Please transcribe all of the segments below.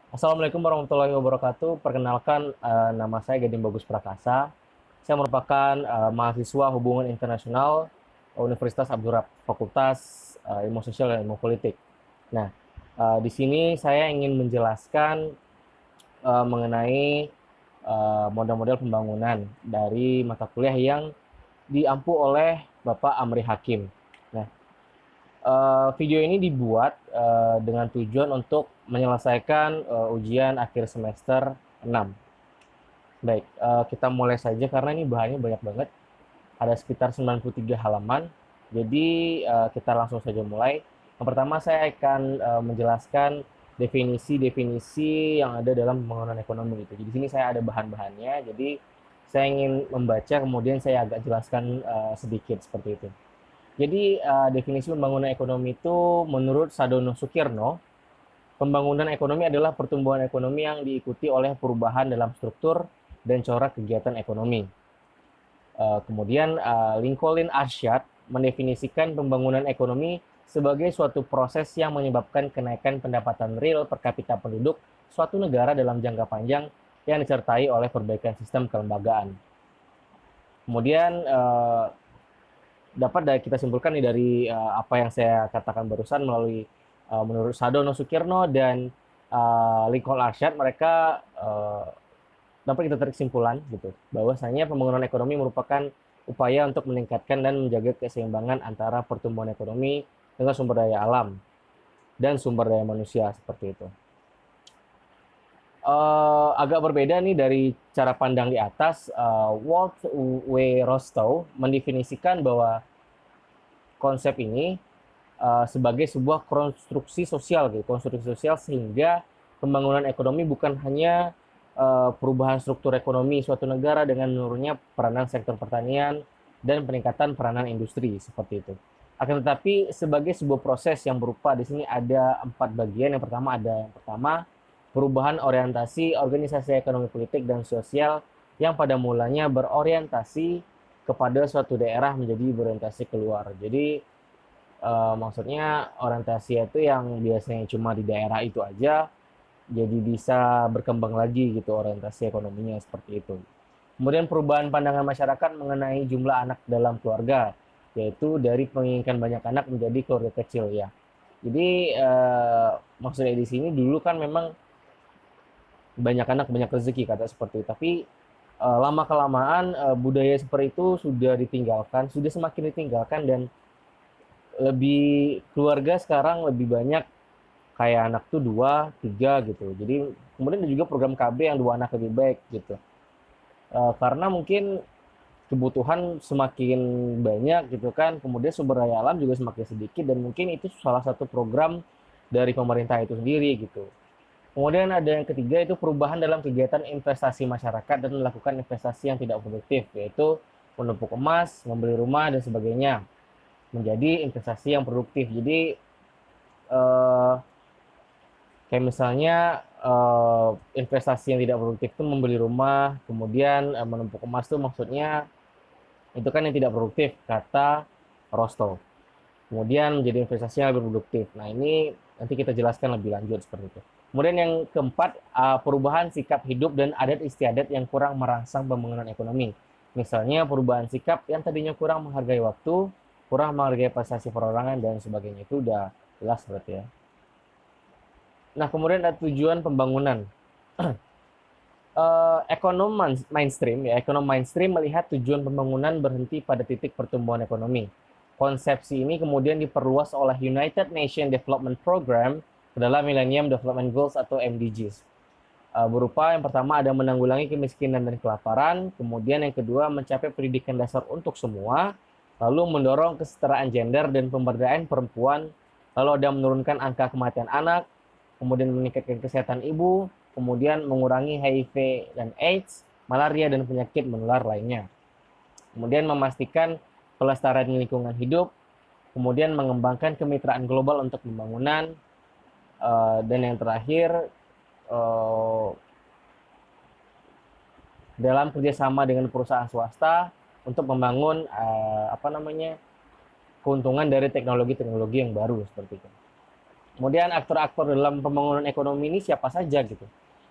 Assalamualaikum warahmatullahi wabarakatuh. Perkenalkan, nama saya Gading Bagus Prakasa. Saya merupakan mahasiswa Hubungan Internasional Universitas Abdurrahman, Fakultas Ilmu Sosial dan Ilmu Politik. Nah, di sini saya ingin menjelaskan mengenai model-model pembangunan dari mata kuliah yang diampu oleh Bapak Amri Hakim. Nah, video ini dibuat dengan tujuan untuk menyelesaikan ujian akhir semester 6. Baik, kita mulai saja karena ini bahannya banyak banget. Ada sekitar 93 halaman. Jadi kita langsung saja mulai. Yang pertama saya akan menjelaskan definisi-definisi yang ada dalam pembangunan ekonomi itu. Jadi di sini saya ada bahan-bahannya. Jadi saya ingin membaca kemudian saya agak jelaskan sedikit seperti itu. Jadi definisi pembangunan ekonomi itu menurut Sadono Sukirno, pembangunan ekonomi adalah pertumbuhan ekonomi yang diikuti oleh perubahan dalam struktur dan corak kegiatan ekonomi. Kemudian Lincoln Arshad mendefinisikan pembangunan ekonomi sebagai suatu proses yang menyebabkan kenaikan pendapatan real per kapita penduduk suatu negara dalam jangka panjang yang disertai oleh perbaikan sistem kelembagaan. Kemudian dapat kita simpulkan nih dari apa yang saya katakan barusan melalui menurut Sadono Sukirno dan Lincoln Arshad, mereka dapat kita tarik kesimpulan gitu bahwasanya pembangunan ekonomi merupakan upaya untuk meningkatkan dan menjaga keseimbangan antara pertumbuhan ekonomi dengan sumber daya alam dan sumber daya manusia seperti itu. Agak berbeda nih dari cara pandang di atas. Walt W. Rostow mendefinisikan bahwa konsep ini sebagai sebuah konstruksi sosial gitu, konstruksi sosial sehingga pembangunan ekonomi bukan hanya perubahan struktur ekonomi suatu negara dengan menurunnya peranan sektor pertanian dan peningkatan peranan industri seperti itu. Akan tetapi sebagai sebuah proses yang berupa di sini ada 4 bagian. Yang pertama perubahan orientasi organisasi ekonomi politik dan sosial yang pada mulanya berorientasi kepada suatu daerah menjadi berorientasi keluar. Jadi maksudnya orientasi itu yang biasanya cuma di daerah itu aja jadi bisa berkembang lagi gitu orientasi ekonominya seperti itu. Kemudian perubahan pandangan masyarakat mengenai jumlah anak dalam keluarga, yaitu dari menginginkan banyak anak menjadi keluarga kecil ya. Jadi maksudnya di sini dulu kan memang banyak anak banyak rezeki kata seperti itu. Tapi lama kelamaan budaya seperti itu sudah ditinggalkan, sudah semakin ditinggalkan dan lebih keluarga sekarang lebih banyak kayak anak tuh dua, tiga gitu. Jadi kemudian ada juga program KB yang dua anak lebih baik gitu. Karena mungkin kebutuhan semakin banyak gitu kan, kemudian sumber daya alam juga semakin sedikit dan mungkin itu salah satu program dari pemerintah itu sendiri gitu. Kemudian ada yang ketiga itu perubahan dalam kegiatan investasi masyarakat dan melakukan investasi yang tidak produktif, yaitu menumpuk emas, membeli rumah dan sebagainya menjadi investasi yang produktif. Jadi eh, kayak misalnya investasi yang tidak produktif itu membeli rumah, kemudian menumpuk emas itu maksudnya itu kan yang tidak produktif kata Rostow. Kemudian menjadi investasi yang lebih produktif. Nah ini nanti kita jelaskan lebih lanjut seperti itu. Kemudian yang keempat, perubahan sikap hidup dan adat istiadat yang kurang merangsang pembangunan ekonomi. Misalnya perubahan sikap yang tadinya kurang menghargai waktu, kurang menghargai prestasi perorangan dan sebagainya itu udah jelas berarti ya. Nah kemudian ada tujuan pembangunan. Ekonom mainstream melihat tujuan pembangunan berhenti pada titik pertumbuhan ekonomi. Konsepsi ini kemudian diperluas oleh United Nations Development Program ke dalam Millennium Development Goals atau MDGs. Berupa yang pertama ada menanggulangi kemiskinan dan kelaparan, kemudian yang kedua mencapai pendidikan dasar untuk semua, lalu mendorong kesetaraan gender dan pemberdayaan perempuan, lalu ada menurunkan angka kematian anak, kemudian meningkatkan kesehatan ibu, kemudian mengurangi HIV dan AIDS, malaria dan penyakit menular lainnya. Kemudian memastikan pelestarian lingkungan hidup, kemudian mengembangkan kemitraan global untuk pembangunan, dan yang terakhir dalam kerjasama dengan perusahaan swasta untuk membangun keuntungan dari teknologi-teknologi yang baru seperti itu. Kemudian aktor-aktor dalam pembangunan ekonomi ini siapa saja gitu.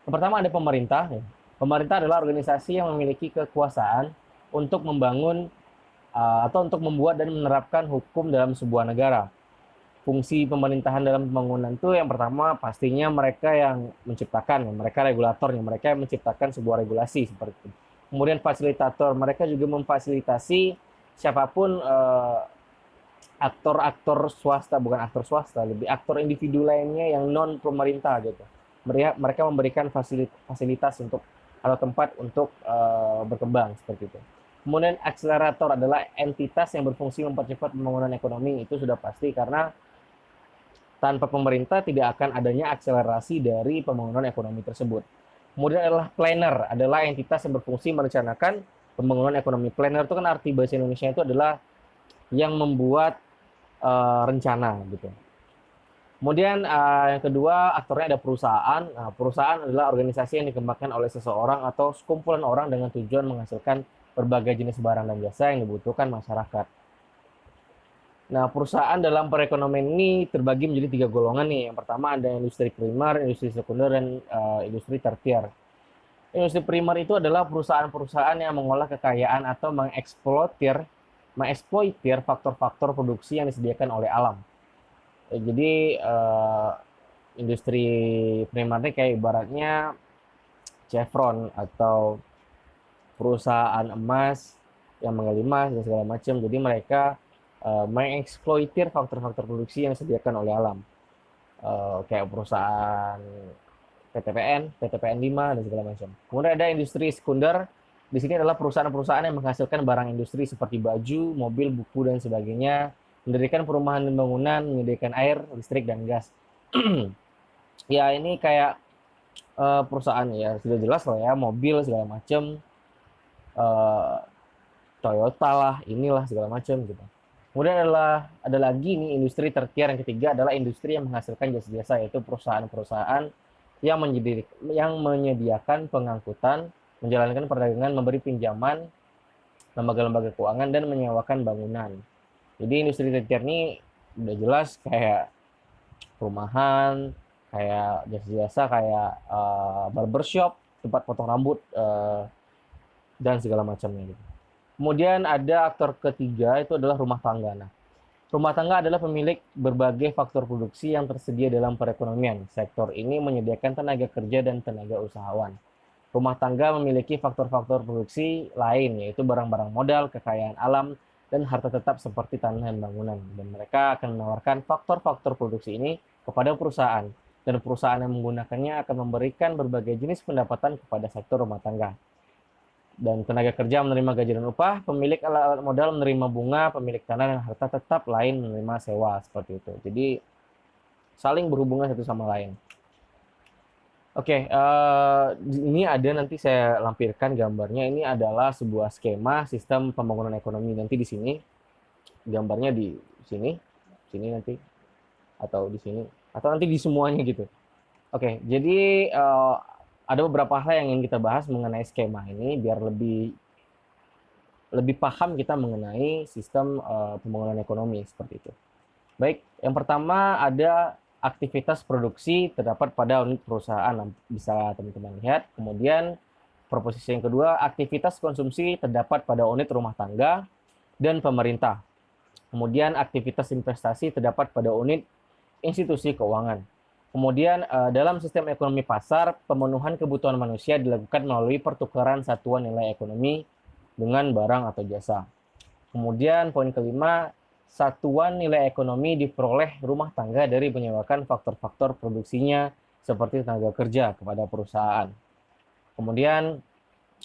Yang pertama ada pemerintah. Ya. Pemerintah adalah organisasi yang memiliki kekuasaan untuk membangun atau untuk membuat dan menerapkan hukum dalam sebuah negara. Fungsi pemerintahan dalam pembangunan itu yang pertama pastinya mereka yang menciptakan, mereka regulatornya, mereka yang menciptakan sebuah regulasi seperti itu. Kemudian fasilitator, mereka juga memfasilitasi siapapun aktor-aktor swasta, bukan aktor swasta, lebih aktor individu lainnya yang non pemerintah gitu. Mereka memberikan fasilitas untuk atau tempat untuk berkembang seperti itu. Kemudian akselerator adalah entitas yang berfungsi mempercepat pembangunan ekonomi. Itu sudah pasti karena tanpa pemerintah tidak akan adanya akselerasi dari pembangunan ekonomi tersebut. Kemudian adalah planner, adalah entitas yang berfungsi merencanakan pembangunan ekonomi. Planner itu kan arti bahasa Indonesia itu adalah yang membuat rencana gitu. Kemudian yang kedua aktornya ada perusahaan. Nah, perusahaan adalah organisasi yang dikembangkan oleh seseorang atau sekumpulan orang dengan tujuan menghasilkan berbagai jenis barang dan jasa yang dibutuhkan masyarakat. Nah, perusahaan dalam perekonomian ini terbagi menjadi 3 golongan nih. Yang pertama ada industri primer, industri sekunder, dan industri tersier. Industri primer itu adalah perusahaan-perusahaan yang mengolah kekayaan atau mengeksploitir faktor-faktor produksi yang disediakan oleh alam. Jadi industri primer ini kayak ibaratnya Chevron atau perusahaan emas yang menggali emas dan segala macam. Jadi mereka mengeksploitir faktor-faktor produksi yang disediakan oleh alam. Kayak perusahaan PTPN 5 dan segala macam. Kemudian ada industri sekunder. Di sini adalah perusahaan-perusahaan yang menghasilkan barang industri seperti baju, mobil, buku, dan sebagainya, mendirikan perumahan dan bangunan, menyediakan air, listrik, dan gas. Ya, ini kayak perusahaan ya, sudah jelas lah ya, mobil segala macam, Toyota lah, inilah segala macam gitu. Kemudian ada lagi nih industri tersier yang ketiga adalah industri yang menghasilkan jasa-jasa, yaitu perusahaan-perusahaan yang menyediakan pengangkutan, menjalankan perdagangan, memberi pinjaman, lembaga-lembaga keuangan, dan menyewakan bangunan. Jadi industri tersier ini udah jelas kayak perumahan, kayak jasa-jasa, kayak barbershop, tempat potong rambut, dan segala macamnya gitu. Kemudian ada aktor ketiga, itu adalah rumah tangga. Nah, rumah tangga adalah pemilik berbagai faktor produksi yang tersedia dalam perekonomian. Sektor ini menyediakan tenaga kerja dan tenaga usahawan. Rumah tangga memiliki faktor-faktor produksi lain, yaitu barang-barang modal, kekayaan alam, dan harta tetap seperti tanah dan bangunan. Dan mereka akan menawarkan faktor-faktor produksi ini kepada perusahaan. Dan perusahaan yang menggunakannya akan memberikan berbagai jenis pendapatan kepada sektor rumah tangga. Dan tenaga kerja menerima gaji dan upah, pemilik alat-alat modal menerima bunga, pemilik tanah dan harta tetap lain menerima sewa, seperti itu. Jadi saling berhubungan satu sama lain. Oke, ini ada, nanti saya lampirkan gambarnya. Ini adalah sebuah skema sistem pembangunan ekonomi. Nanti di sini gambarnya di sini nanti, atau di sini, atau nanti di semuanya gitu. Oke, jadi ada beberapa hal yang ingin kita bahas mengenai skema ini biar lebih paham kita mengenai sistem pembangunan ekonomi seperti itu. Baik, yang pertama ada aktivitas produksi terdapat pada unit perusahaan, bisa teman-teman lihat. Kemudian proposisi yang kedua, aktivitas konsumsi terdapat pada unit rumah tangga dan pemerintah. Kemudian aktivitas investasi terdapat pada unit institusi keuangan. Kemudian dalam sistem ekonomi pasar, pemenuhan kebutuhan manusia dilakukan melalui pertukaran satuan nilai ekonomi dengan barang atau jasa. Kemudian poin kelima, satuan nilai ekonomi diperoleh rumah tangga dari menyewakan faktor-faktor produksinya seperti tenaga kerja kepada perusahaan. Kemudian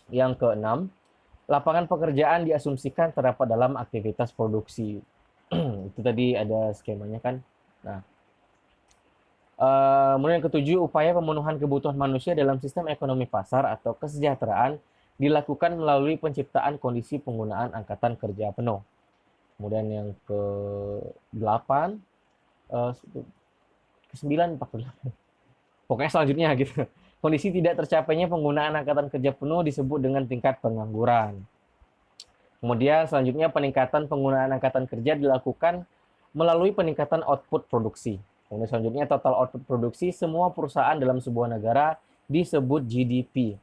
yang keenam, lapangan pekerjaan diasumsikan terdapat dalam aktivitas produksi. Itu tadi ada skemanya kan. Nah, kemudian yang ketujuh, upaya pemenuhan kebutuhan manusia dalam sistem ekonomi pasar atau kesejahteraan dilakukan melalui penciptaan kondisi penggunaan angkatan kerja penuh. Kemudian yang ke-8, ke-9, pokoknya selanjutnya gitu. Kondisi tidak tercapainya penggunaan angkatan kerja penuh disebut dengan tingkat pengangguran. Kemudian selanjutnya peningkatan penggunaan angkatan kerja dilakukan melalui peningkatan output produksi. Kemudian selanjutnya total output produksi semua perusahaan dalam sebuah negara disebut GDP.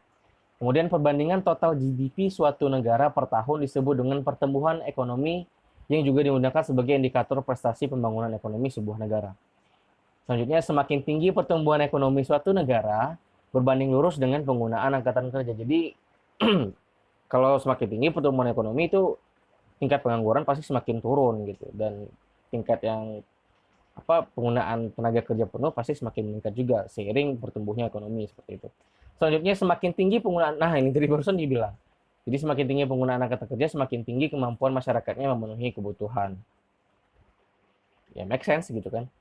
Kemudian perbandingan total GDP suatu negara per tahun disebut dengan pertumbuhan ekonomi yang juga digunakan sebagai indikator prestasi pembangunan ekonomi sebuah negara. Selanjutnya, semakin tinggi pertumbuhan ekonomi suatu negara berbanding lurus dengan penggunaan angkatan kerja. Jadi, kalau semakin tinggi pertumbuhan ekonomi itu tingkat pengangguran pasti semakin turun gitu, dan tingkat yang penggunaan tenaga kerja penuh pasti semakin meningkat juga seiring pertumbuhnya ekonomi seperti itu. Selanjutnya, semakin tinggi penggunaan, nah ini tadi barusan dibilang. Jadi semakin tinggi penggunaan angkatan kerja, semakin tinggi kemampuan masyarakatnya memenuhi kebutuhan. Ya, make sense gitu kan.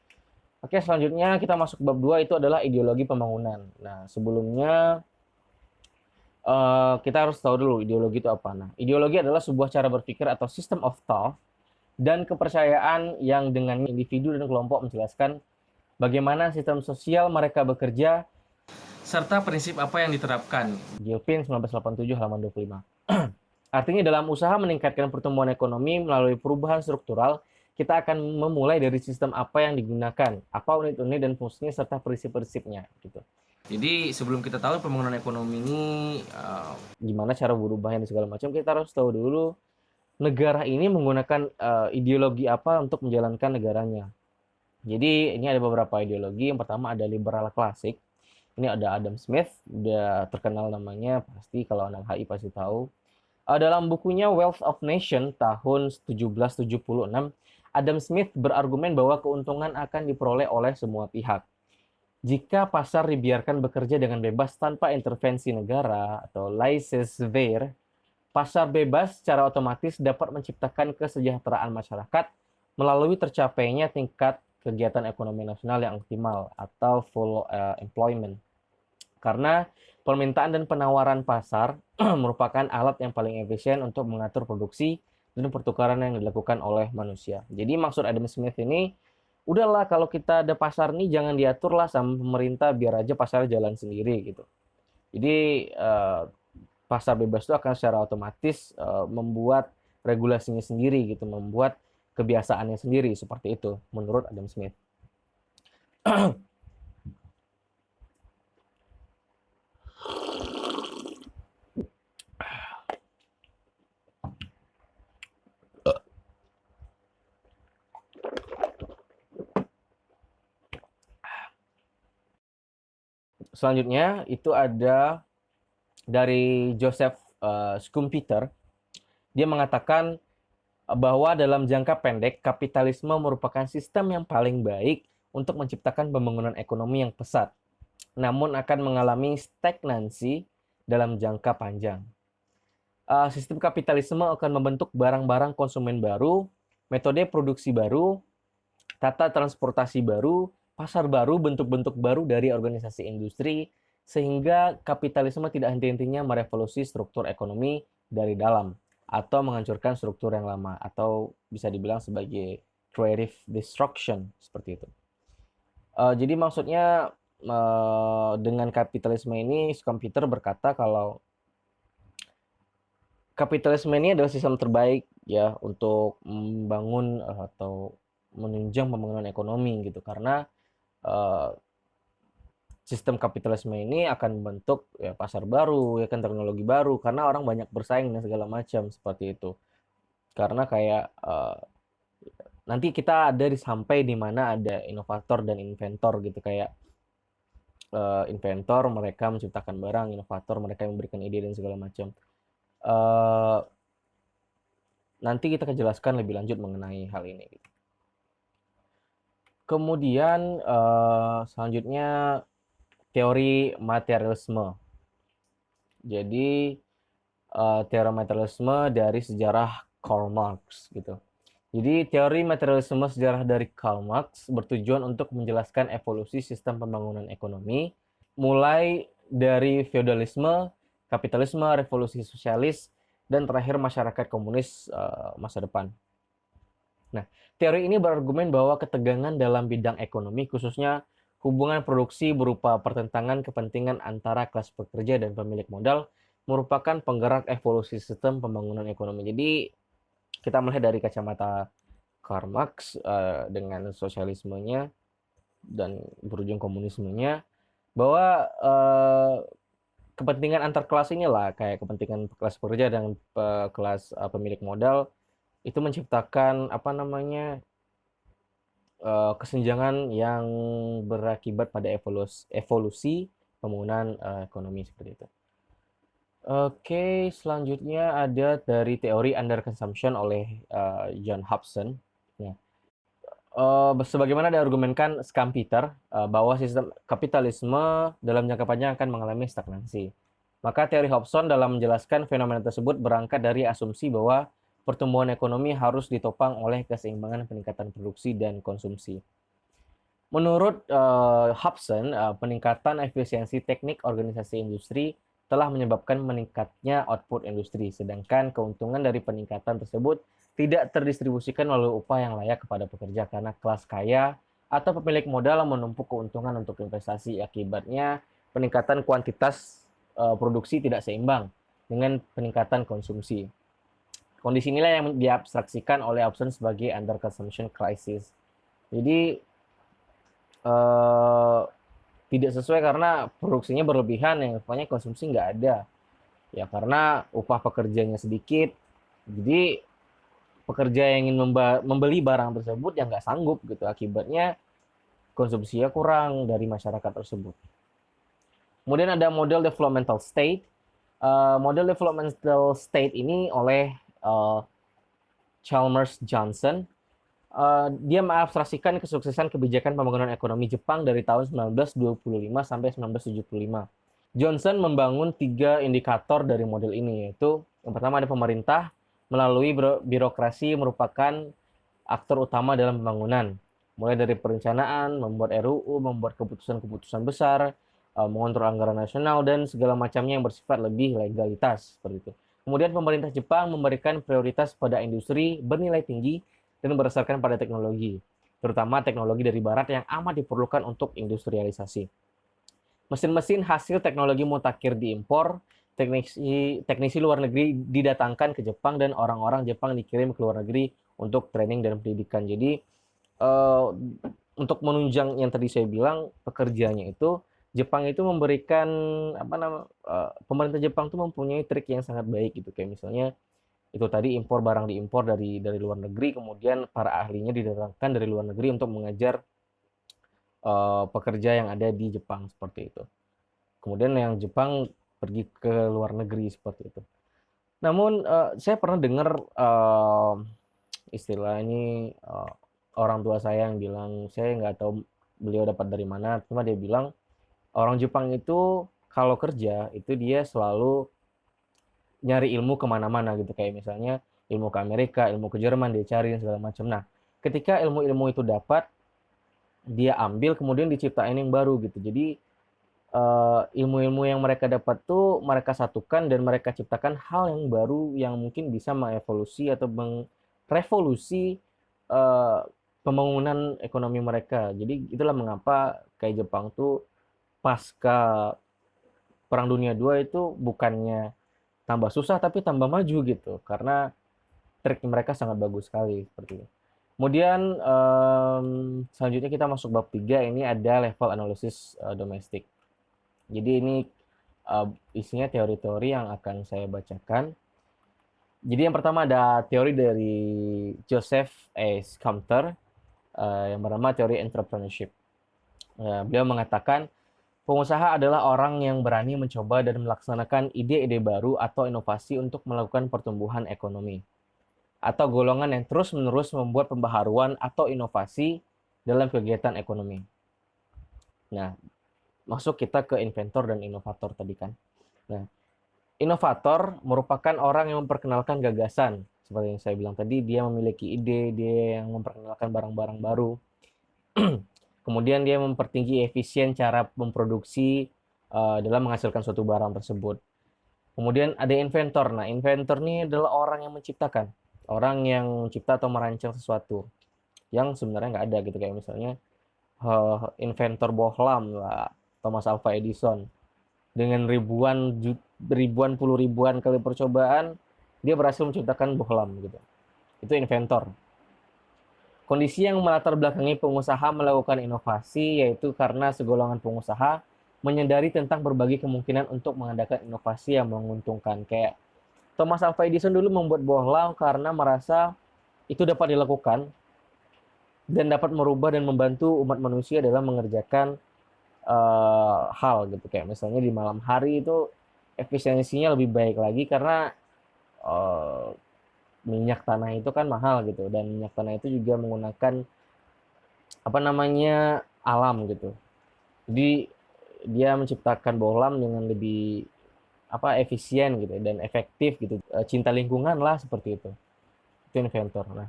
Oke, selanjutnya kita masuk bab 2, itu adalah ideologi pembangunan. Nah, sebelumnya kita harus tahu dulu ideologi itu apa. Nah, ideologi adalah sebuah cara berpikir atau system of thought dan kepercayaan yang dengan individu dan kelompok menjelaskan bagaimana sistem sosial mereka bekerja serta prinsip apa yang diterapkan. Gilpin 1987 halaman 25. Artinya dalam usaha meningkatkan pertumbuhan ekonomi melalui perubahan struktural, kita akan memulai dari sistem apa yang digunakan, apa unit-unit dan fungsinya serta prinsip-prinsipnya gitu. Jadi sebelum kita tahu pembangunan ekonomi ini gimana cara berubahnya dan segala macam, kita harus tahu dulu negara ini menggunakan ideologi apa untuk menjalankan negaranya. Jadi ini ada beberapa ideologi. Yang pertama ada liberal klasik. Ini ada Adam Smith, udah terkenal namanya, pasti kalau anak HI pasti tahu. Dalam bukunya Wealth of Nation tahun 1776, Adam Smith berargumen bahwa keuntungan akan diperoleh oleh semua pihak. Jika pasar dibiarkan bekerja dengan bebas tanpa intervensi negara atau laissez-faire, pasar bebas secara otomatis dapat menciptakan kesejahteraan masyarakat melalui tercapainya tingkat kegiatan ekonomi nasional yang optimal atau full employment. Karena permintaan dan penawaran pasar merupakan alat yang paling efisien untuk mengatur produksi dan pertukaran yang dilakukan oleh manusia. Jadi maksud Adam Smith ini, udahlah kalau kita ada pasar nih jangan diatur lah sama pemerintah, biar aja pasar jalan sendiri gitu. Jadi pasar bebas itu akan secara otomatis membuat regulasinya sendiri gitu, membuat kebiasaannya sendiri seperti itu menurut Adam Smith. Selanjutnya itu ada dari Joseph Schumpeter. Dia mengatakan bahwa dalam jangka pendek kapitalisme merupakan sistem yang paling baik untuk menciptakan pembangunan ekonomi yang pesat, namun akan mengalami stagnansi dalam jangka panjang. Sistem kapitalisme akan membentuk barang-barang konsumen baru, metode produksi baru, tata transportasi baru, pasar baru, bentuk-bentuk baru dari organisasi industri, sehingga kapitalisme tidak henti-hentinya merevolusi struktur ekonomi dari dalam atau menghancurkan struktur yang lama, atau bisa dibilang sebagai creative destruction seperti itu. Jadi maksudnya dengan kapitalisme ini, Schumpeter berkata kalau kapitalisme ini adalah sistem terbaik ya untuk membangun atau menunjang pembangunan ekonomi gitu, karena sistem kapitalisme ini akan membentuk ya pasar baru, ya kan, teknologi baru, karena orang banyak bersaing dan segala macam seperti itu. Karena kayak nanti kita ada sampai di mana ada inovator dan inventor gitu, kayak inventor mereka menciptakan barang, inovator mereka yang memberikan ide dan segala macam. Nanti kita akan jelaskan lebih lanjut mengenai hal ini. Kemudian selanjutnya teori materialisme. Jadi teori materialisme dari sejarah Karl Marx gitu. Jadi teori materialisme sejarah dari Karl Marx bertujuan untuk menjelaskan evolusi sistem pembangunan ekonomi mulai dari feodalisme, kapitalisme, revolusi sosialis, dan terakhir masyarakat komunis masa depan. Nah, teori ini berargumen bahwa ketegangan dalam bidang ekonomi, khususnya hubungan produksi berupa pertentangan kepentingan antara kelas pekerja dan pemilik modal, merupakan penggerak evolusi sistem pembangunan ekonomi. Jadi, kita melihat dari kacamata Karl Marx dengan sosialismenya, dan berujung komunismenya, bahwa kepentingan antar kelas inilah, kayak kepentingan kelas pekerja dan kelas pemilik modal, itu menciptakan apa namanya, kesenjangan yang berakibat pada evolusi pembangunan ekonomi seperti itu. Oke, selanjutnya ada dari teori underconsumption oleh John Hobson. Ya. Sebagaimana diargumenkan Schumpeter, bahwa sistem kapitalisme dalam jangka panjang akan mengalami stagnasi. Maka teori Hobson dalam menjelaskan fenomena tersebut berangkat dari asumsi bahwa pertumbuhan ekonomi harus ditopang oleh keseimbangan peningkatan produksi dan konsumsi. Menurut Hobson, peningkatan efisiensi teknik organisasi industri telah menyebabkan meningkatnya output industri, sedangkan keuntungan dari peningkatan tersebut tidak terdistribusikan melalui upah yang layak kepada pekerja karena kelas kaya atau pemilik modal menumpuk keuntungan untuk investasi. Akibatnya, peningkatan kuantitas produksi tidak seimbang dengan peningkatan konsumsi. Kondisi inilah yang diabstraksikan oleh Hobson sebagai underconsumption crisis. Jadi, tidak sesuai karena produksinya berlebihan, yang rupanya konsumsi nggak ada. Ya karena upah pekerjanya sedikit, jadi pekerja yang ingin membeli barang tersebut yang nggak sanggup gitu. Akibatnya konsumsinya kurang dari masyarakat tersebut. Kemudian ada model developmental state. Model developmental state ini oleh Chalmers Johnson. Dia mengabstraksikan kesuksesan kebijakan pembangunan ekonomi Jepang dari tahun 1925 sampai 1975. Johnson membangun 3 indikator dari model ini, yaitu yang pertama ada pemerintah melalui birokrasi merupakan aktor utama dalam pembangunan. Mulai dari perencanaan, membuat RUU, membuat keputusan-keputusan besar, mengontrol anggaran nasional, dan segala macamnya yang bersifat lebih legalitas. Seperti itu. Kemudian pemerintah Jepang memberikan prioritas pada industri bernilai tinggi dan berdasarkan pada teknologi, terutama teknologi dari barat yang amat diperlukan untuk industrialisasi. Mesin-mesin hasil teknologi mutakhir diimpor, teknisi luar negeri didatangkan ke Jepang, dan orang-orang Jepang dikirim ke luar negeri untuk training dan pendidikan. Jadi untuk menunjang yang tadi saya bilang, pekerjanya itu Jepang itu memberikan pemerintah Jepang itu mempunyai trik yang sangat baik gitu, kayak misalnya itu tadi barang diimpor dari luar negeri, kemudian para ahlinya didatangkan dari luar negeri untuk mengajar pekerja yang ada di Jepang seperti itu. Kemudian yang Jepang pergi ke luar negeri seperti itu. Namun saya pernah dengar istilah ini, orang tua saya yang bilang, saya nggak tahu beliau dapat dari mana, cuma dia bilang orang Jepang itu kalau kerja itu dia selalu nyari ilmu kemana-mana gitu, kayak misalnya ilmu ke Amerika, ilmu ke Jerman dia cari dan segala macam. Nah, ketika ilmu-ilmu itu dapat, dia ambil kemudian diciptain yang baru gitu. Jadi ilmu-ilmu yang mereka dapat tuh mereka satukan dan mereka ciptakan hal yang baru yang mungkin bisa mengevolusi atau merevolusi pembangunan ekonomi mereka. Jadi itulah mengapa kayak Jepang tuh pasca Perang Dunia II itu bukannya tambah susah tapi tambah maju gitu, karena trik mereka sangat bagus sekali seperti itu. Kemudian selanjutnya kita masuk bab 3, ini ada level analisis domestik. Jadi ini isinya teori-teori yang akan saya bacakan. Jadi yang pertama ada teori dari Joseph A. Schumpeter yang bernama teori entrepreneurship. Beliau mengatakan pengusaha adalah orang yang berani mencoba dan melaksanakan ide-ide baru atau inovasi untuk melakukan pertumbuhan ekonomi, atau golongan yang terus-menerus membuat pembaharuan atau inovasi dalam kegiatan ekonomi. Nah, masuk kita ke inventor dan inovator tadi kan. Nah, inovator merupakan orang yang memperkenalkan gagasan. Seperti yang saya bilang tadi, dia memiliki ide, dia yang memperkenalkan barang-barang baru. Kemudian dia mempertinggi efisien cara memproduksi dalam menghasilkan suatu barang tersebut. Kemudian ada inventor. Nah, inventor ini adalah orang yang menciptakan. Orang yang mencipta atau merancang sesuatu yang sebenarnya nggak ada gitu. Kayak misalnya inventor bohlam lah, Thomas Alva Edison. Dengan puluh ribuan kali percobaan, dia berhasil menciptakan bohlam gitu. Itu inventor. Kondisi yang melatar belakangi pengusaha melakukan inovasi yaitu karena segolongan pengusaha menyadari tentang berbagai kemungkinan untuk mengadakan inovasi yang menguntungkan. Kayak Thomas Alva Edison dulu membuat bohlam karena merasa itu dapat dilakukan dan dapat merubah dan membantu umat manusia dalam mengerjakan hal gitu. Kayak misalnya di malam hari itu efisiensinya lebih baik lagi karena eh, minyak tanah itu kan mahal gitu, dan minyak tanah itu juga menggunakan apa namanya alam gitu. Jadi dia menciptakan bohlam dengan lebih apa efisien gitu dan efektif gitu. Cinta lingkungan lah seperti itu. Itu inventor. Nah,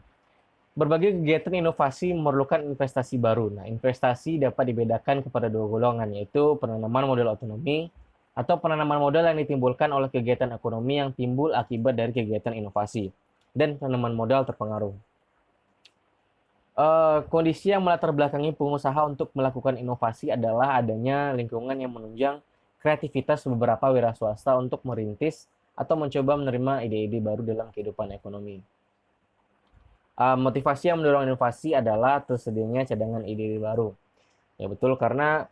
berbagai kegiatan inovasi memerlukan investasi baru. Nah, investasi dapat dibedakan kepada dua golongan, yaitu penanaman modal otonomi atau penanaman modal yang ditimbulkan oleh kegiatan ekonomi yang timbul akibat dari kegiatan inovasi, dan penanaman modal terpengaruh. Kondisi yang melatar belakangi pengusaha untuk melakukan inovasi adalah adanya lingkungan yang menunjang kreativitas beberapa wira swasta untuk merintis atau mencoba menerima ide-ide baru dalam kehidupan ekonomi. Motivasi yang mendorong inovasi adalah tersedianya cadangan ide-ide baru. Ya betul, karena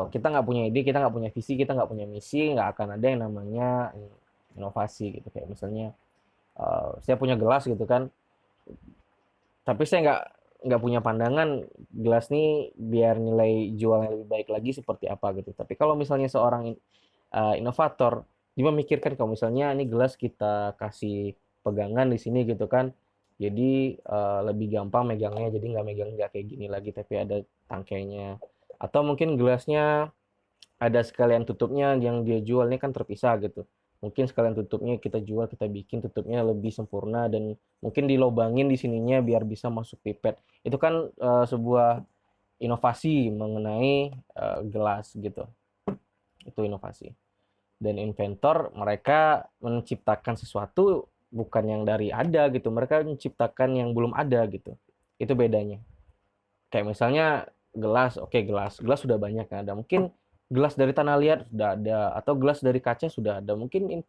kita nggak punya ide, kita nggak punya visi, kita nggak punya misi, nggak akan ada yang namanya inovasi gitu. Kayak misalnya saya punya gelas gitu kan, tapi saya nggak punya pandangan gelas nih biar nilai jualnya lebih baik lagi seperti apa gitu. Tapi kalau misalnya seorang inovator, dia memikirkan kalau misalnya ini gelas kita kasih pegangan di sini gitu kan, jadi lebih gampang megangnya, jadi nggak kayak gini lagi tapi ada tangkainya. Atau mungkin gelasnya ada sekalian tutupnya yang dia jual ini kan terpisah gitu. Mungkin sekalian tutupnya kita jual, kita bikin tutupnya lebih sempurna dan mungkin dilobangin di sininya biar bisa masuk pipet. Itu kan sebuah inovasi mengenai gelas gitu. Itu inovasi. Dan inventor mereka menciptakan sesuatu bukan yang dari ada gitu. Mereka menciptakan yang belum ada gitu. Itu bedanya. Kayak misalnya gelas, oke gelas, gelas sudah banyak kan ada. Mungkin gelas dari tanah liat sudah ada, atau gelas dari kaca sudah ada. Mungkin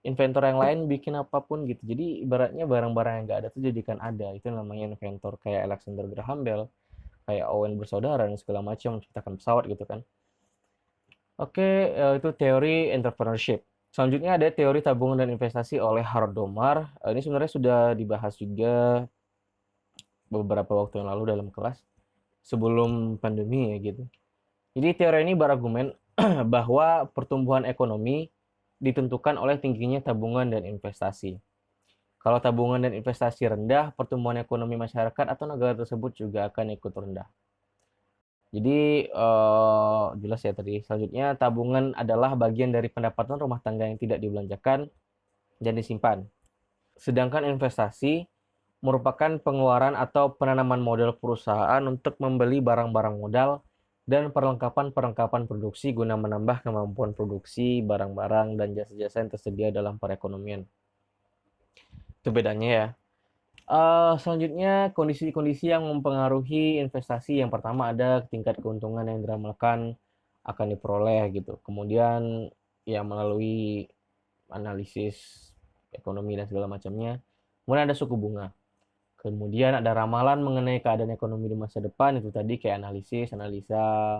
inventor yang lain bikin apapun gitu. Jadi ibaratnya barang-barang yang nggak ada itu jadikan ada. Itu namanya inventor. Kayak Alexander Graham Bell, kayak Owen bersaudara dan segala macam menciptakan pesawat gitu kan. Oke, itu teori entrepreneurship. Selanjutnya ada teori tabungan dan investasi oleh Harold Domar. Ini sebenarnya sudah dibahas juga beberapa waktu yang lalu dalam kelas sebelum pandemi ya gitu. Jadi teori ini berargumen bahwa pertumbuhan ekonomi ditentukan oleh tingginya tabungan dan investasi. Kalau tabungan dan investasi rendah, pertumbuhan ekonomi masyarakat atau negara tersebut juga akan ikut rendah. Jadi jelas ya tadi. Selanjutnya, tabungan adalah bagian dari pendapatan rumah tangga yang tidak dibelanjakan dan disimpan. Sedangkan investasi merupakan pengeluaran atau penanaman modal perusahaan untuk membeli barang-barang modal dan perlengkapan-perlengkapan produksi guna menambah kemampuan produksi barang-barang dan jasa-jasa yang tersedia dalam perekonomian. Itu bedanya ya. Selanjutnya, kondisi-kondisi yang mempengaruhi investasi. Yang pertama ada tingkat keuntungan yang diramalkan akan diperoleh gitu. Kemudian ya melalui analisis ekonomi dan segala macamnya. Kemudian ada suku bunga. Kemudian ada ramalan mengenai keadaan ekonomi di masa depan, itu tadi kayak analisis, analisa,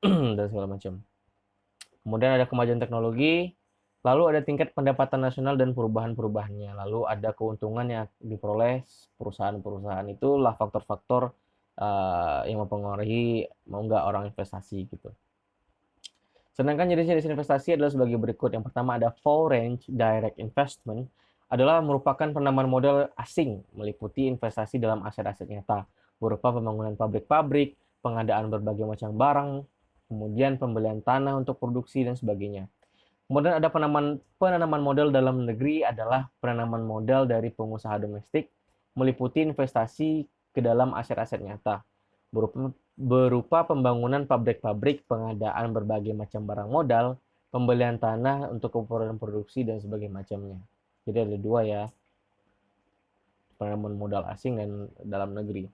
dan segala macam. Kemudian ada kemajuan teknologi, lalu ada tingkat pendapatan nasional dan perubahan-perubahannya, lalu ada keuntungan yang diperoleh perusahaan-perusahaan. Itulah faktor-faktor yang mempengaruhi mau nggak orang investasi gitu. Sedangkan jenis-jenis investasi adalah sebagai berikut. Yang pertama ada foreign direct investment, adalah merupakan penanaman modal asing meliputi investasi dalam aset-aset nyata berupa pembangunan pabrik-pabrik, pengadaan berbagai macam barang, kemudian pembelian tanah untuk produksi dan sebagainya. Kemudian ada penanaman modal dalam negeri, adalah penanaman modal dari pengusaha domestik meliputi investasi ke dalam aset-aset nyata berupa pembangunan pabrik-pabrik, pengadaan berbagai macam barang modal, pembelian tanah untuk keperluan produksi dan sebagainya macamnya. Jadi ada dua ya, penanaman modal asing dan dalam negeri.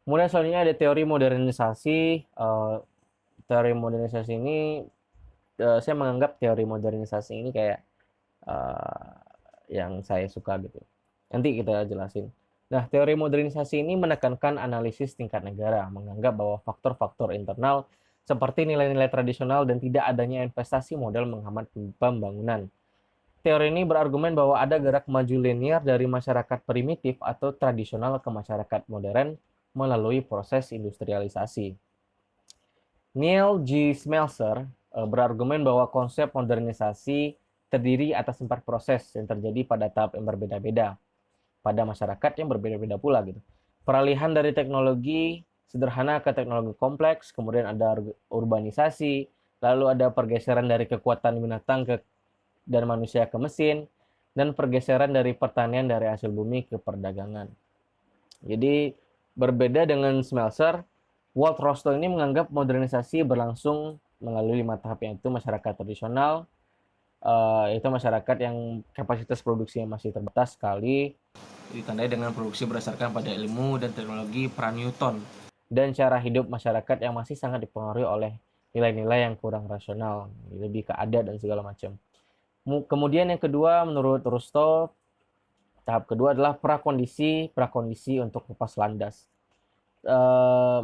Kemudian selanjutnya ada teori modernisasi. Teori modernisasi ini, saya menganggap teori modernisasi ini kayak yang saya suka gitu. Nanti kita jelasin. Nah, teori modernisasi ini menekankan analisis tingkat negara, menganggap bahwa faktor-faktor internal seperti nilai-nilai tradisional dan tidak adanya investasi modal menghambat pembangunan. Teori ini berargumen bahwa ada gerak maju linear dari masyarakat primitif atau tradisional ke masyarakat modern melalui proses industrialisasi. Neil G. Smelser berargumen bahwa konsep modernisasi terdiri atas 4 proses yang terjadi pada tahap yang berbeda-beda pada masyarakat yang berbeda-beda pula gitu. Peralihan dari teknologi sederhana ke teknologi kompleks, kemudian ada urbanisasi, lalu ada pergeseran dari kekuatan binatang dan manusia ke mesin, dan pergeseran dari pertanian dari hasil bumi ke perdagangan. Jadi berbeda dengan Smelser, Walt Rostow ini menganggap modernisasi berlangsung melalui 5 tahap, yaitu masyarakat tradisional, itu masyarakat yang kapasitas produksinya masih terbatas sekali, ditandai dengan produksi berdasarkan pada ilmu dan teknologi pra-Newton, dan cara hidup masyarakat yang masih sangat dipengaruhi oleh nilai-nilai yang kurang rasional, lebih ke adat dan segala macam. Kemudian yang kedua, menurut Rostow, tahap kedua adalah prakondisi untuk lepas landas.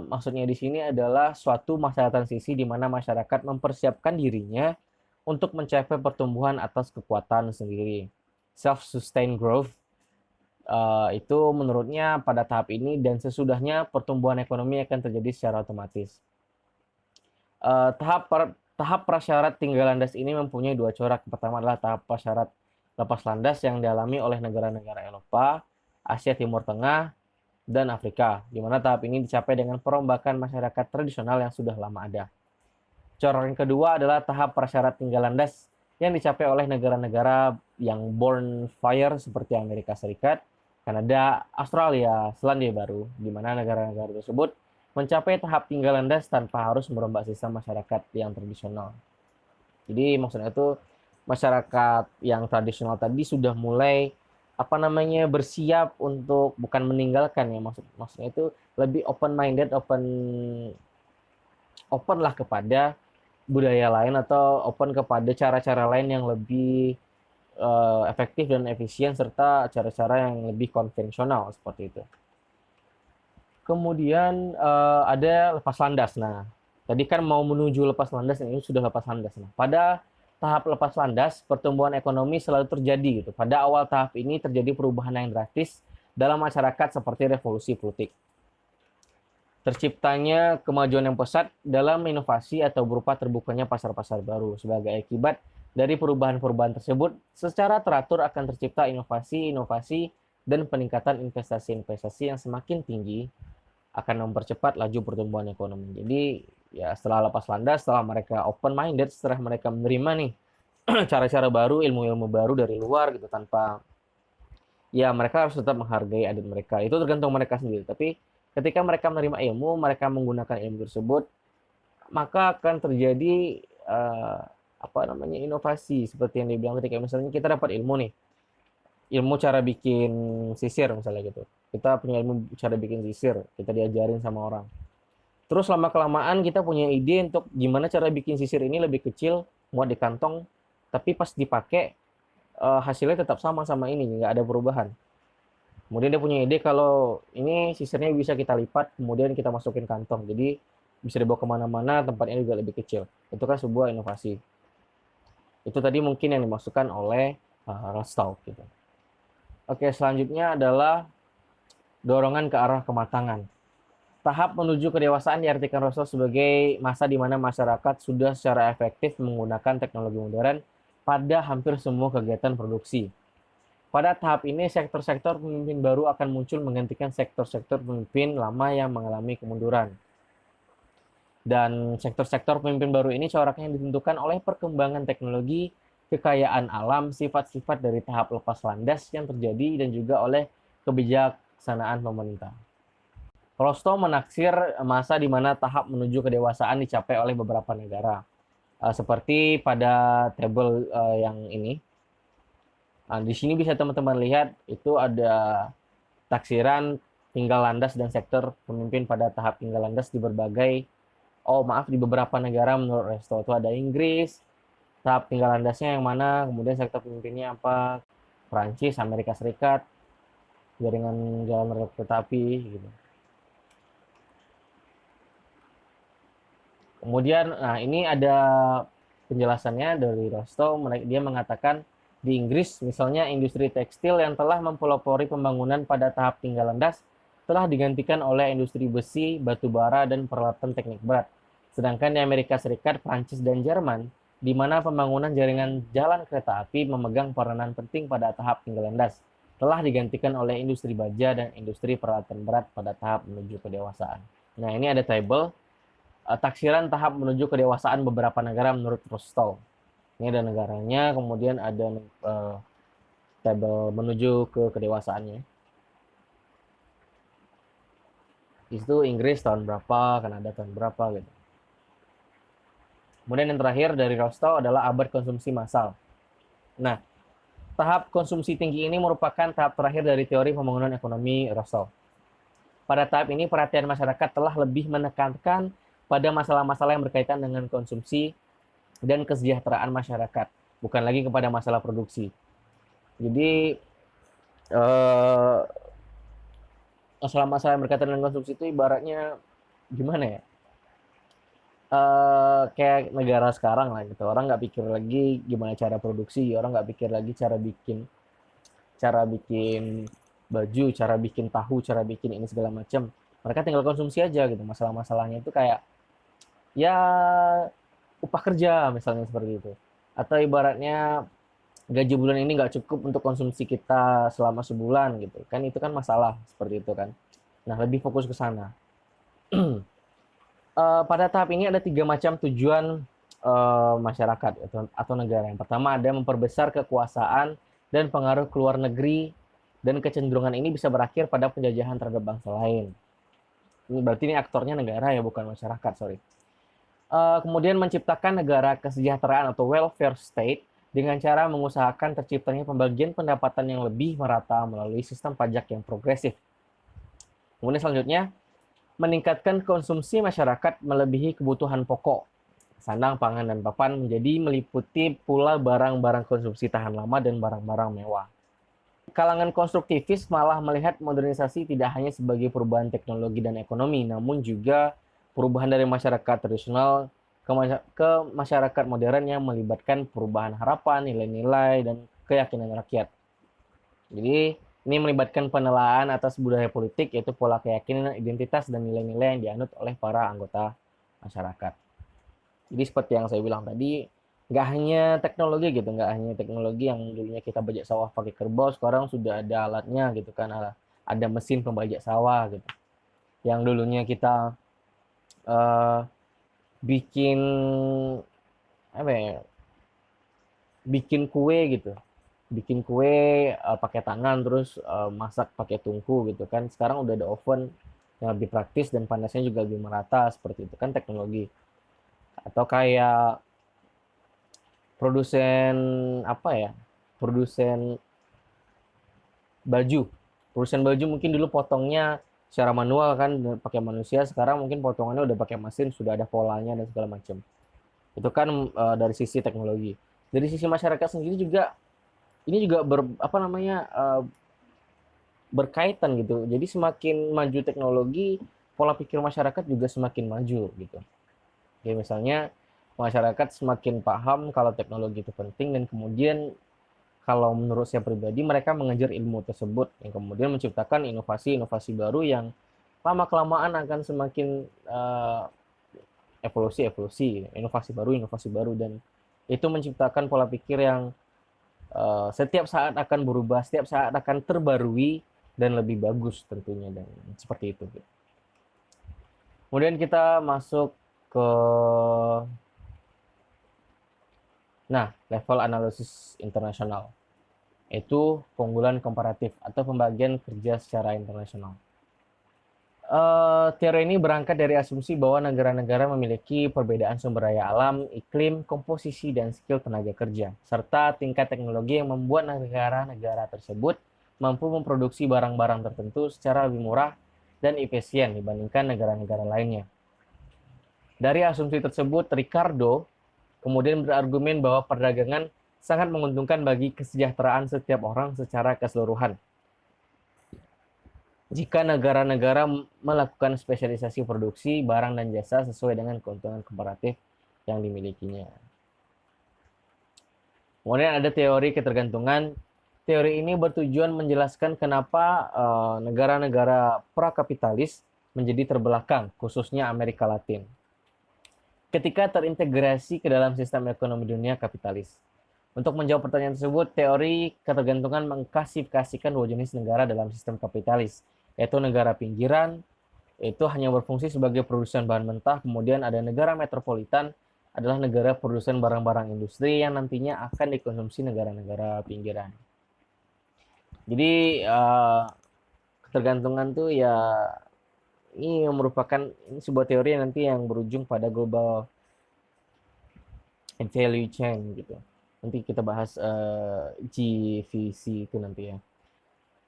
Maksudnya di sini adalah suatu masa transisi di mana masyarakat mempersiapkan dirinya untuk mencapai pertumbuhan atas kekuatan sendiri. Self-sustained growth itu menurutnya pada tahap ini dan sesudahnya pertumbuhan ekonomi akan terjadi secara otomatis. Tahap prasyarat tinggal landas ini mempunyai 2 corak. Pertama adalah tahap prasyarat lepas landas yang dialami oleh negara-negara Eropa, Asia Timur Tengah, dan Afrika, di mana tahap ini dicapai dengan perombakan masyarakat tradisional yang sudah lama ada. Corak yang kedua adalah tahap prasyarat tinggal landas yang dicapai oleh negara-negara yang born fire seperti Amerika Serikat, Kanada, Australia, Selandia Baru, di mana negara-negara tersebut mencapai tahap tinggal landas tanpa harus merombak sistem masyarakat yang tradisional. Jadi maksudnya itu masyarakat yang tradisional tadi sudah mulai bersiap untuk bukan meninggalkan ya, maksudnya itu lebih open minded, open lah kepada budaya lain atau open kepada cara-cara lain yang lebih efektif dan efisien serta cara-cara yang lebih konvensional seperti itu. Kemudian ada lepas landas. Nah, tadi kan mau menuju lepas landas, ini sudah lepas landas. Nah, pada tahap lepas landas, pertumbuhan ekonomi selalu terjadi gitu. Pada awal tahap ini terjadi perubahan yang drastis dalam masyarakat seperti revolusi politik. Terciptanya kemajuan yang pesat dalam inovasi atau berupa terbukanya pasar-pasar baru. Sebagai akibat dari perubahan-perubahan tersebut, secara teratur akan tercipta inovasi-inovasi dan peningkatan investasi-investasi yang semakin tinggi akan mempercepat laju pertumbuhan ekonomi. Jadi ya setelah lepas landas, setelah mereka open minded, setelah mereka menerima nih cara-cara baru, ilmu-ilmu baru dari luar gitu, tanpa ya mereka harus tetap menghargai adat mereka. Itu tergantung mereka sendiri. Tapi ketika mereka menerima ilmu, mereka menggunakan ilmu tersebut, maka akan terjadi inovasi seperti yang dibilang ketika misalnya kita dapat ilmu nih, ilmu cara bikin sisir misalnya gitu. Kita punya ilmu cara bikin sisir, kita diajarin sama orang. Terus lama-kelamaan kita punya ide untuk gimana cara bikin sisir ini lebih kecil, muat di kantong, tapi pas dipakai hasilnya tetap sama ini, nggak ada perubahan. Kemudian dia punya ide kalau ini sisirnya bisa kita lipat, kemudian kita masukin kantong. Jadi bisa dibawa kemana-mana, tempatnya juga lebih kecil. Itu kan sebuah inovasi. Itu tadi mungkin yang dimasukkan oleh Rostow gitu. Oke, selanjutnya adalah dorongan ke arah kematangan. Tahap menuju kedewasaan diartikan Rostow sebagai masa di mana masyarakat sudah secara efektif menggunakan teknologi modern pada hampir semua kegiatan produksi. Pada tahap ini, sektor-sektor pemimpin baru akan muncul menggantikan sektor-sektor pemimpin lama yang mengalami kemunduran. Dan sektor-sektor pemimpin baru ini coraknya ditentukan oleh perkembangan teknologi, kekayaan alam, sifat-sifat dari tahap lepas landas yang terjadi, dan juga oleh kebijaksanaan pemerintah. Rostow menaksir masa di mana tahap menuju kedewasaan dicapai oleh beberapa negara. Seperti pada tabel yang ini. Nah, di sini bisa teman-teman lihat itu ada taksiran tinggal landas dan sektor pemimpin pada tahap tinggal landas di di beberapa negara menurut Rostow itu ada Inggris, tahap tinggal landasnya yang mana, kemudian sektor pemimpinnya apa, Prancis, Amerika Serikat, jaringan jalan rel kereta api gitu. Kemudian, nah ini ada penjelasannya dari Rostow. Dia mengatakan di Inggris, misalnya industri tekstil yang telah mempelopori pembangunan pada tahap tinggal landas telah digantikan oleh industri besi, batu bara, dan peralatan teknik berat. Sedangkan di Amerika Serikat, Prancis, dan Jerman, di mana pembangunan jaringan jalan kereta api memegang peranan penting pada tahap tinggal landas, telah digantikan oleh industri baja dan industri peralatan berat pada tahap menuju kedewasaan. Nah, ini ada table taksiran tahap menuju kedewasaan beberapa negara menurut Rostow. Ini ada negaranya, kemudian ada tabel menuju ke kedewasaannya. Di situ Inggris tahun berapa, Kanada tahun berapa gitu. Kemudian yang terakhir dari Rostow adalah abad konsumsi massal. Nah, tahap konsumsi tinggi ini merupakan tahap terakhir dari teori pembangunan ekonomi Rostow. Pada tahap ini perhatian masyarakat telah lebih menekankan pada masalah-masalah yang berkaitan dengan konsumsi dan kesejahteraan masyarakat, bukan lagi kepada masalah produksi. Jadi masalah-masalah yang berkaitan dengan konsumsi itu ibaratnya gimana ya? Kayak negara sekarang lah gitu. Orang nggak pikir lagi gimana cara produksi, orang nggak pikir lagi cara bikin baju, cara bikin tahu, cara bikin ini segala macam. Mereka tinggal konsumsi aja gitu. Masalah-masalahnya itu kayak ya upah kerja misalnya seperti itu. Atau ibaratnya gaji bulan ini nggak cukup untuk konsumsi kita selama sebulan gitu. Kan itu kan masalah seperti itu kan. Nah, lebih fokus ke sana. Pada tahap ini ada 3 macam tujuan masyarakat atau negara. Yang pertama ada memperbesar kekuasaan dan pengaruh ke luar negeri, dan kecenderungan ini bisa berakhir pada penjajahan terhadap bangsa lain. Ini berarti ini aktornya negara ya, bukan masyarakat, sorry. Kemudian menciptakan negara kesejahteraan atau welfare state dengan cara mengusahakan terciptanya pembagian pendapatan yang lebih merata melalui sistem pajak yang progresif. Kemudian selanjutnya, meningkatkan konsumsi masyarakat melebihi kebutuhan pokok. Sandang, pangan, dan papan menjadi meliputi pula barang-barang konsumsi tahan lama dan barang-barang mewah. Kalangan konstruktivis malah melihat modernisasi tidak hanya sebagai perubahan teknologi dan ekonomi, namun juga perubahan dari masyarakat tradisional ke masyarakat modern yang melibatkan perubahan harapan, nilai-nilai, dan keyakinan rakyat. Jadi, ini melibatkan penelaan atas budaya politik, yaitu pola keyakinan, identitas, dan nilai-nilai yang dianut oleh para anggota masyarakat. Jadi seperti yang saya bilang tadi, nggak hanya teknologi gitu, nggak hanya teknologi yang dulunya kita bajak sawah pakai kerbau, sekarang sudah ada alatnya gitu kan, ada mesin pembajak sawah gitu. Yang dulunya kita bikin apa ya, bikin kue gitu, bikin kue pakai tangan terus masak pakai tungku gitu kan. Sekarang udah ada oven yang lebih praktis dan panasnya juga lebih merata, seperti itu kan teknologi. Atau kayak produsen apa ya, produsen baju produsen baju mungkin dulu potongnya secara manual kan pakai manusia, sekarang mungkin potongannya udah pakai mesin, sudah ada polanya dan segala macam. Itu kan dari sisi teknologi. Dari sisi masyarakat sendiri juga ini juga berkaitan gitu. Jadi semakin maju teknologi, pola pikir masyarakat juga semakin maju gitu. Ya misalnya masyarakat semakin paham kalau teknologi itu penting, dan kemudian kalau menurut saya pribadi mereka mengejar ilmu tersebut yang kemudian menciptakan inovasi-inovasi baru yang lama-kelamaan akan semakin evolusi, inovasi baru, dan itu menciptakan pola pikir yang setiap saat akan berubah, setiap saat akan terbarui dan lebih bagus tentunya, dan seperti itu. Kemudian kita masuk ke level analisis internasional, yaitu keunggulan komparatif atau pembagian kerja secara internasional. Teori ini berangkat dari asumsi bahwa negara-negara memiliki perbedaan sumber daya alam, iklim, komposisi, dan skill tenaga kerja, serta tingkat teknologi yang membuat negara-negara tersebut mampu memproduksi barang-barang tertentu secara lebih murah dan efisien dibandingkan negara-negara lainnya. Dari asumsi tersebut, Ricardo kemudian berargumen bahwa perdagangan sangat menguntungkan bagi kesejahteraan setiap orang secara keseluruhan. jika negara-negara melakukan spesialisasi produksi barang dan jasa sesuai dengan keuntungan komparatif yang dimilikinya. Kemudian ada teori ketergantungan. Teori ini bertujuan menjelaskan kenapa negara-negara prakapitalis menjadi terbelakang, khususnya Amerika Latin, ketika terintegrasi ke dalam sistem ekonomi dunia kapitalis. Untuk menjawab pertanyaan tersebut, teori ketergantungan mengklasifikasikan dua jenis negara dalam sistem kapitalis, yaitu negara pinggiran, itu hanya berfungsi sebagai produsen bahan mentah, kemudian ada negara metropolitan, adalah negara produsen barang-barang industri yang nantinya akan dikonsumsi negara-negara pinggiran. Jadi ketergantungan tuh ya ini merupakan sebuah teori yang nanti yang berujung pada global value chain gitu. Nanti kita bahas GVC itu nanti ya.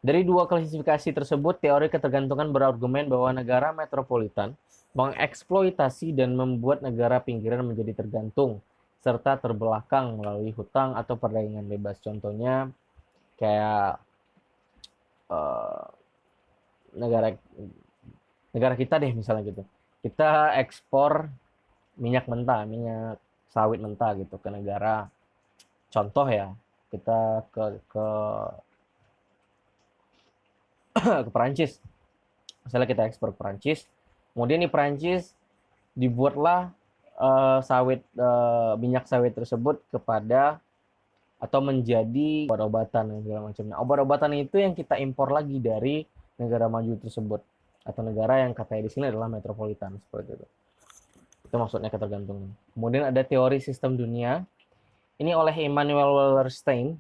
Dari dua klasifikasi tersebut, teori ketergantungan berargumen bahwa negara metropolitan mengeksploitasi dan membuat negara pinggiran menjadi tergantung serta terbelakang melalui hutang atau perdagangan bebas. Contohnya kayak negara negara kita deh misalnya gitu. Kita ekspor minyak mentah, minyak sawit mentah gitu ke negara. Contoh ya, kita ke Perancis. Misalnya kita ekspor ke Perancis, kemudian di Perancis dibuatlah minyak sawit tersebut kepada atau menjadi obat-obatan dan segala macam. Nah, obat-obatan itu yang kita impor lagi dari negara maju tersebut atau negara yang katanya di sini adalah metropolitan seperti itu. Itu maksudnya ketergantungan. Kemudian ada teori sistem dunia. Ini oleh Immanuel Wallerstein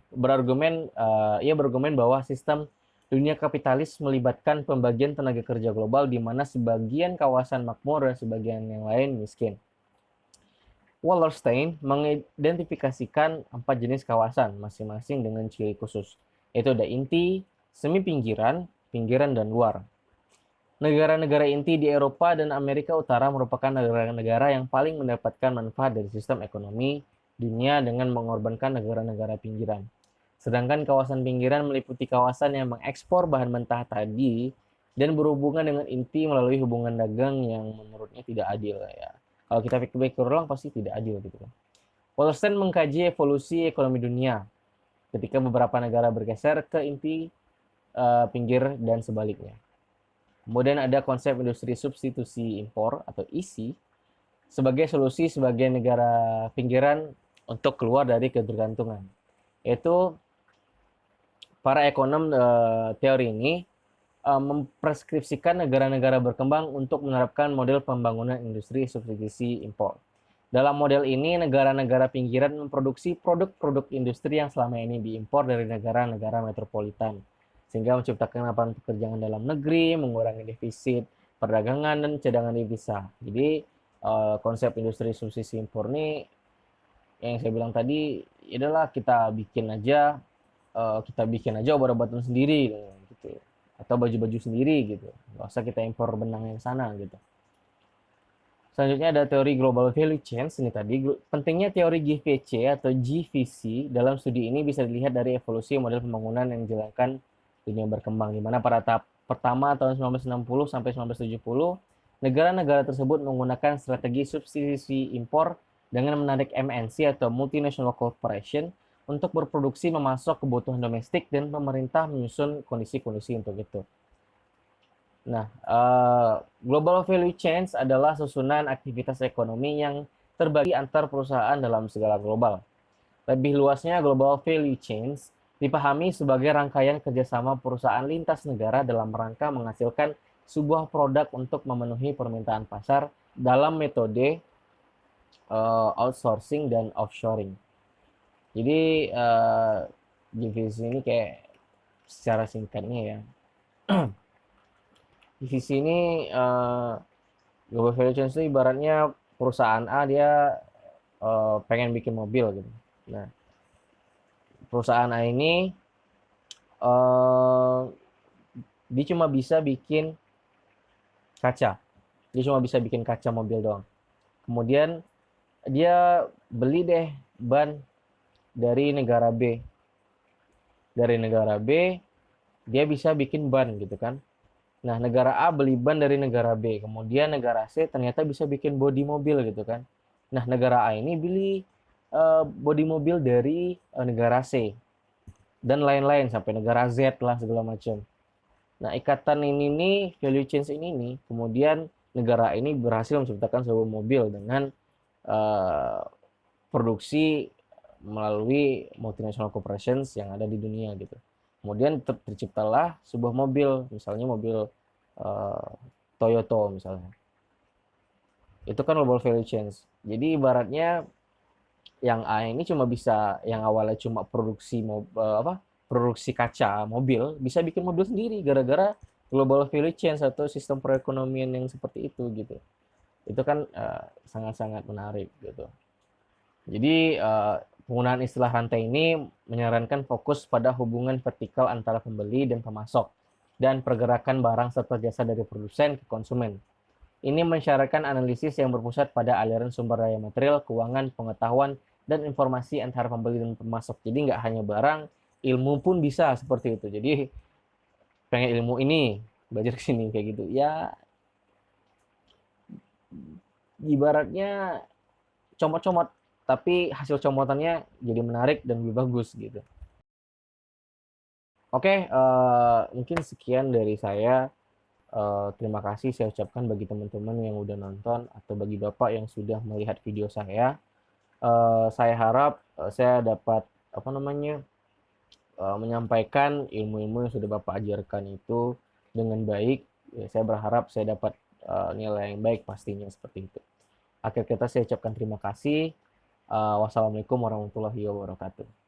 ia berargumen bahwa sistem dunia kapitalis melibatkan pembagian tenaga kerja global di mana sebagian kawasan makmur dan sebagian yang lain miskin. Wallerstein mengidentifikasikan 4 jenis kawasan masing-masing dengan ciri khusus, yaitu ada inti, semi pinggiran, pinggiran, dan luar. Negara-negara inti di Eropa dan Amerika Utara merupakan negara-negara yang paling mendapatkan manfaat dari sistem ekonomi dunia dengan mengorbankan negara-negara pinggiran. Sedangkan kawasan pinggiran meliputi kawasan yang mengekspor bahan mentah tadi dan berhubungan dengan inti melalui hubungan dagang yang menurutnya tidak adil ya. Kalau kita pikir-pikir ulang pasti tidak adil gitu kan. Wallerstein mengkaji evolusi ekonomi dunia ketika beberapa negara bergeser ke inti, pinggir, dan sebaliknya. Kemudian ada konsep industri substitusi impor atau ISI sebagai solusi sebagai negara pinggiran untuk keluar dari ketergantungan. Yaitu para ekonom teori ini mempreskripsikan negara-negara berkembang untuk menerapkan model pembangunan industri substitusi impor. Dalam model ini, negara-negara pinggiran memproduksi produk-produk industri yang selama ini diimpor dari negara-negara metropolitan, sehingga menciptakan lapangan pekerjaan dalam negeri, mengurangi defisit perdagangan dan cadangan devisa. Jadi konsep industri substitusi impor ini yang saya bilang tadi adalah kita bikin aja obat-obatan sendiri gitu, atau baju-baju sendiri gitu, nggak usah kita impor benang yang sana gitu. Selanjutnya ada teori global value chain. Ini tadi pentingnya teori GVC atau GVC dalam studi ini bisa dilihat dari evolusi model pembangunan yang dijalankan dunia berkembang, di mana pada tahap pertama tahun 1960 sampai 1970 negara-negara tersebut menggunakan strategi substitusi impor dengan menarik MNC atau multinational corporation untuk berproduksi memasok kebutuhan domestik dan pemerintah menyusun kondisi-kondisi untuk itu. Nah, global value chains adalah susunan aktivitas ekonomi yang terbagi antar perusahaan dalam skala global. Lebih luasnya, global value chains dipahami sebagai rangkaian kerjasama perusahaan lintas negara dalam rangka menghasilkan sebuah produk untuk memenuhi permintaan pasar dalam metode outsourcing dan offshoring. Jadi divisi ini kayak secara singkatnya ya. Divisi ini global value chain itu ibaratnya perusahaan A dia pengen bikin mobil gitu. Nah, perusahaan A ini dia cuma bisa bikin kaca. Dia cuma bisa bikin kaca mobil doang. Kemudian dia beli deh ban dari negara B. Dari negara B, dia bisa bikin ban gitu kan. Nah, negara A beli ban dari negara B, kemudian negara C ternyata bisa bikin bodi mobil gitu kan. Nah, negara A ini beli bodi mobil dari negara C dan lain-lain sampai negara Z lah segala macam. Nah, ikatan ini nih, value chain ini nih, kemudian negara ini berhasil menciptakan sebuah mobil dengan eh, produksi melalui multinational corporations yang ada di dunia gitu. Kemudian terciptalah sebuah mobil, misalnya mobil eh, Toyota misalnya. Itu kan global value chain. Jadi ibaratnya yang A ini cuma bisa yang awalnya cuma produksi kaca mobil bisa bikin mobil sendiri gara-gara global value chain atau sistem perekonomian yang seperti itu gitu. Itu kan sangat-sangat menarik gitu. Jadi penggunaan istilah rantai ini menyarankan fokus pada hubungan vertikal antara pembeli dan pemasok dan pergerakan barang serta jasa dari produsen ke konsumen. Ini mensyaratkan analisis yang berpusat pada aliran sumber daya material, keuangan, pengetahuan, dan informasi antara pembeli dan pemasok. Jadi nggak hanya barang, ilmu pun bisa seperti itu. Jadi pengen ilmu ini, belajar ke sini kayak gitu. Ya ibaratnya comot-comot, tapi hasil comotannya jadi menarik dan lebih bagus gitu. Oke, mungkin sekian dari saya. Terima kasih saya ucapkan bagi teman-teman yang udah nonton atau bagi Bapak yang sudah melihat video saya. Saya harap saya dapat apa namanya menyampaikan ilmu-ilmu yang sudah Bapak ajarkan itu dengan baik. Ya, saya berharap saya dapat nilai yang baik pastinya seperti itu. Akhir kata saya ucapkan terima kasih. Wassalamualaikum warahmatullahi wabarakatuh.